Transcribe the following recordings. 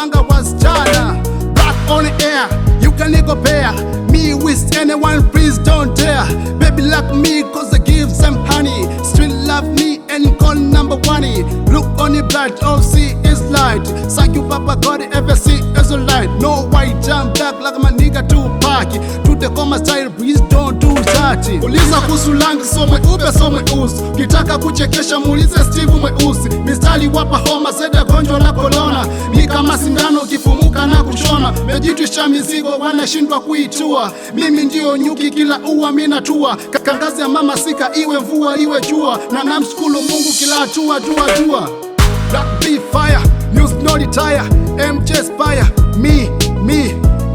wanga wasichana. Black on the air, you can compare me with anyone, please don't dare. Baby like me cause I give them honey. Still love me and call number one. Look on the blood, all see is light. Thank you Papa God, ever see is a light. No white jam black like my nigga Tupac. To the coma style, please don't do that. Uliza kuhusu langi so mweupe so mweusi. Kitaka kuchekesha muulize Steve mweusi. Mistari wapa homa zeda gonjwa la corona. Mi kama sindano kifumuka na kushona. Mejitwisha mizigo wanashindwa kuitua. Mimi ndio nyuki kila uwa minatua. Kangazi ya mama sika iwe mvua iwe jua. Na namshukuru Mungu kila hatua jua. Black be fire, news no retire. MJ Spire, me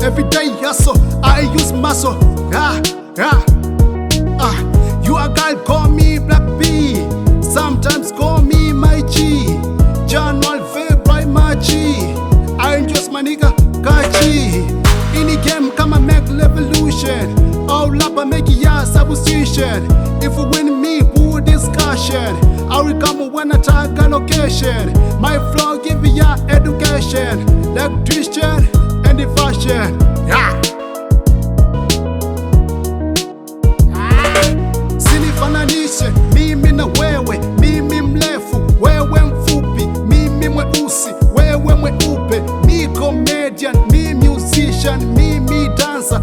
everyday hustle, I use muscle. You a girl, call me Black B. Sometimes call me my G. January, February, March. I enjoy my nigga, Kachi. In the game, come and make revolution. All up and make ya substitution. If you win me, put discussion. I will come when I tag a location. My flow give ya education. Electrician and the fashion. Sinifananishe mimi na wewe, mimi mrefu, wewe mfupi, mimi mweusi, wewe mweupe, mi comedian, mi musician, mimi dancer,